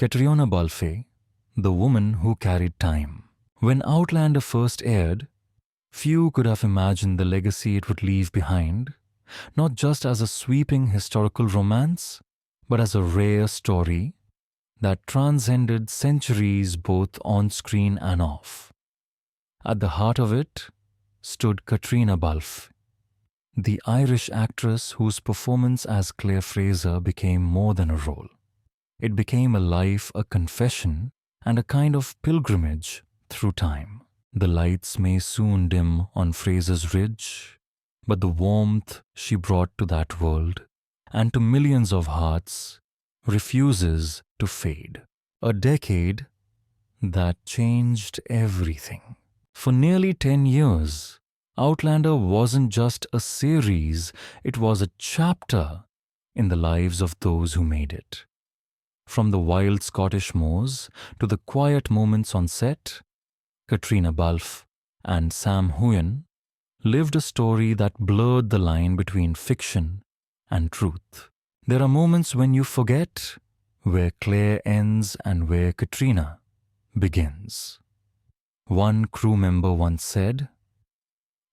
Caitríona Balfe, the woman who carried time. When Outlander first aired, few could have imagined the legacy it would leave behind, not just as a sweeping historical romance, but as a rare story that transcended centuries both on screen and off. At the heart of it stood Caitríona Balfe, the Irish actress whose performance as Claire Fraser became more than a role. It became a life, a confession, and a kind of pilgrimage through time. The lights may soon dim on Fraser's Ridge, but the warmth she brought to that world and to millions of hearts refuses to fade. A decade that changed everything. For nearly 10 years, Outlander wasn't just a series, it was a chapter in the lives of those who made it. From the wild Scottish moors to the quiet moments on set, Caitríona Balfe and Sam Heughan lived a story that blurred the line between fiction and truth. There are moments when you forget where Claire ends and where Caitríona begins. One crew member once said,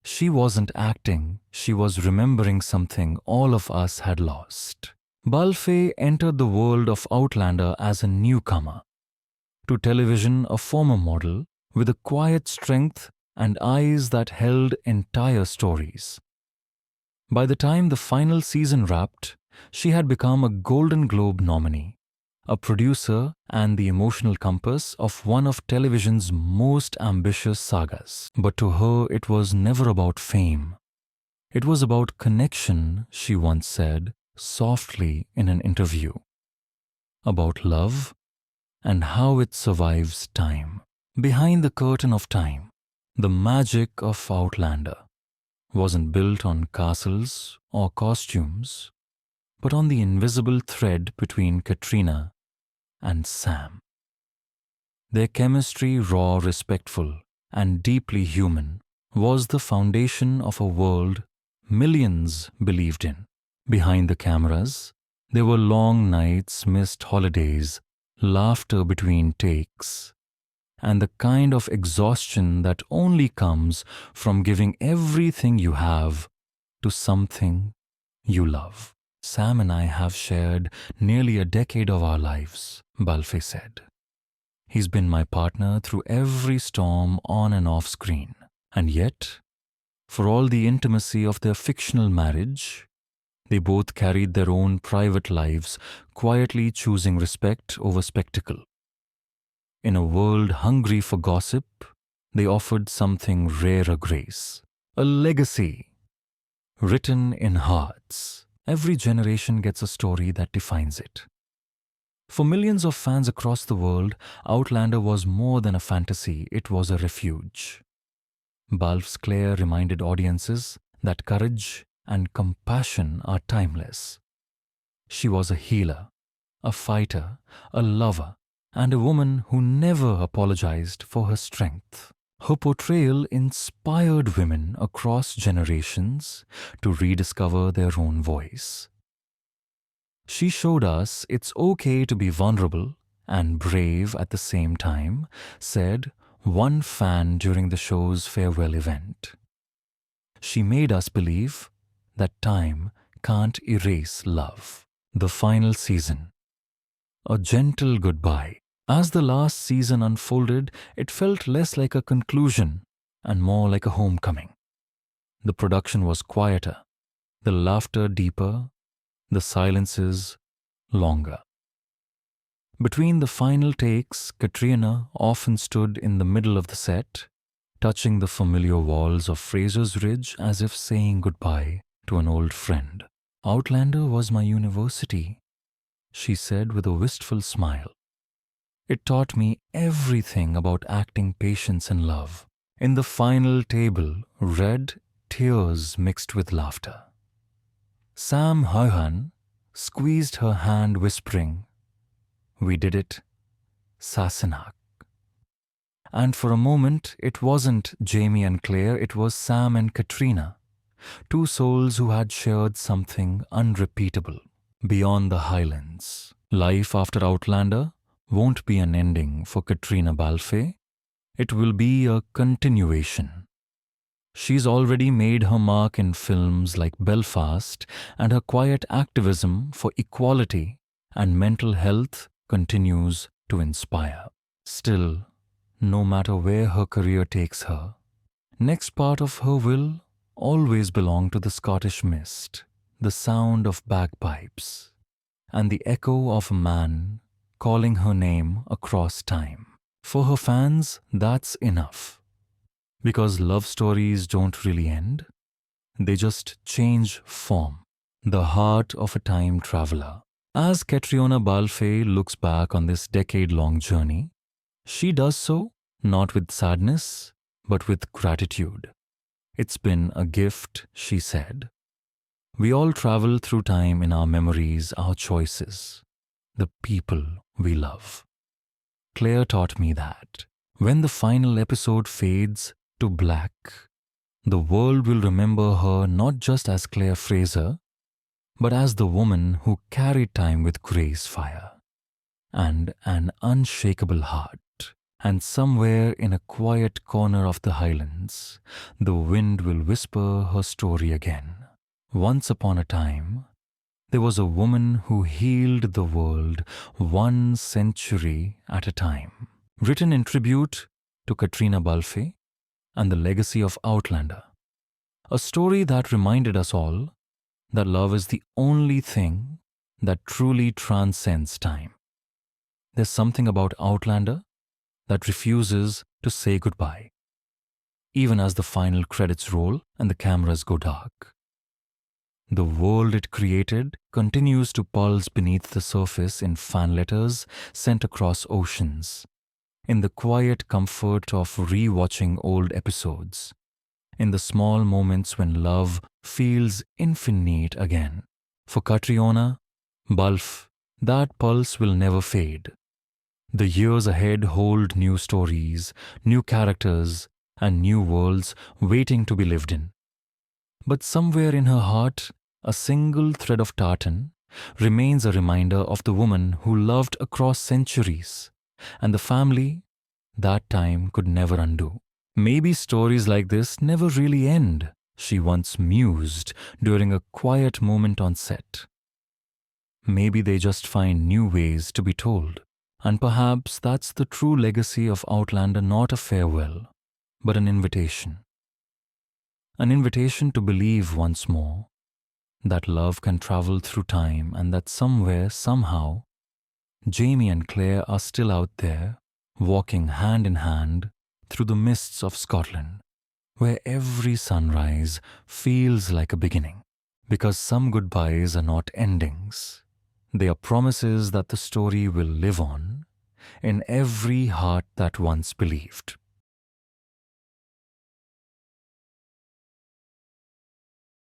"She wasn't acting, she was remembering something all of us had lost." Balfe entered the world of Outlander as a newcomer. To television, a former model with a quiet strength and eyes that held entire stories. By the time the final season wrapped, she had become a Golden Globe nominee, a producer and the emotional compass of one of television's most ambitious sagas. But to her, it was never about fame. It was about connection, she once said softly in an interview. About love and how it survives time. Behind the curtain of time, the magic of Outlander wasn't built on castles or costumes, but on the invisible thread between Caitríona and Sam. Their chemistry, raw, respectful, and deeply human, was the foundation of a world millions believed in. Behind the cameras, there were long nights, missed holidays, laughter between takes, and the kind of exhaustion that only comes from giving everything you have to something you love. "Sam and I have shared nearly a decade of our lives," Balfe said. "He's been my partner through every storm on and off screen. And yet, for all the intimacy of their fictional marriage, they both carried their own private lives, quietly choosing respect over spectacle. In a world hungry for gossip, they offered something rarer grace, a legacy written in hearts. Every generation gets a story that defines it. For millions of fans across the world, Outlander was more than a fantasy, it was a refuge. Balfe's Claire reminded audiences that courage and compassion are timeless. She was a healer, a fighter, a lover, and a woman who never apologized for her strength. Her portrayal inspired women across generations to rediscover their own voice. She showed us it's okay to be vulnerable and brave at the same time, said one fan during the show's farewell event. She made us believe that time can't erase love. The final season. A gentle goodbye. As the last season unfolded, it felt less like a conclusion and more like a homecoming. The production was quieter, the laughter deeper, the silences longer. Between the final takes, Caitríona often stood in the middle of the set, touching the familiar walls of Fraser's Ridge as if saying goodbye to an old friend. "Outlander was my university," she said with a wistful smile. "It taught me everything about acting, patience, and love." In the final table, red tears mixed with laughter. Sam Heughan squeezed her hand, whispering, "We did it, Sassenach." And for a moment, it wasn't Jamie and Claire, it was Sam and Caitríona, two souls who had shared something unrepeatable beyond the highlands. Life after Outlander won't be an ending for Caitríona Balfe. It will be a continuation. She's already made her mark in films like Belfast, and her quiet activism for equality and mental health continues to inspire. Still, no matter where her career takes her, next part of her will always belong to the Scottish mist, the sound of bagpipes, and the echo of a man calling her name across time. For her fans, that's enough. Because love stories don't really end, they just change form. The heart of a time traveler. As Caitríona Balfe looks back on this decade-long journey, she does so not with sadness, but with gratitude. It's been a gift, she said. We all travel through time in our memories, our choices, the people we love. Claire taught me that when the final episode fades to black, the world will remember her not just as Claire Fraser, but as the woman who carried time with grace, fire, and an unshakable heart. And somewhere in a quiet corner of the Highlands, the wind will whisper her story again. Once upon a time, there was a woman who healed the world 1 century at a time. Written in tribute to Caitríona Balfe and the legacy of Outlander. A story that reminded us all that love is the only thing that truly transcends time. There's something about Outlander that refuses to say goodbye, even as the final credits roll and the cameras go dark. The world it created continues to pulse beneath the surface in fan letters sent across oceans, in the quiet comfort of re-watching old episodes, in the small moments when love feels infinite again. For Caitríona Balfe, that pulse will never fade. The years ahead hold new stories, new characters, and new worlds waiting to be lived in. But somewhere in her heart, a single thread of tartan remains a reminder of the woman who loved across centuries, and the family that time could never undo. Maybe stories like this never really end, she once mused during a quiet moment on set. Maybe they just find new ways to be told. And perhaps that's the true legacy of Outlander, not a farewell, but an invitation. An invitation to believe once more that love can travel through time, and that somewhere, somehow, Jamie and Claire are still out there, walking hand in hand through the mists of Scotland, where every sunrise feels like a beginning. Because some goodbyes are not endings. They are promises that the story will live on in every heart that once believed.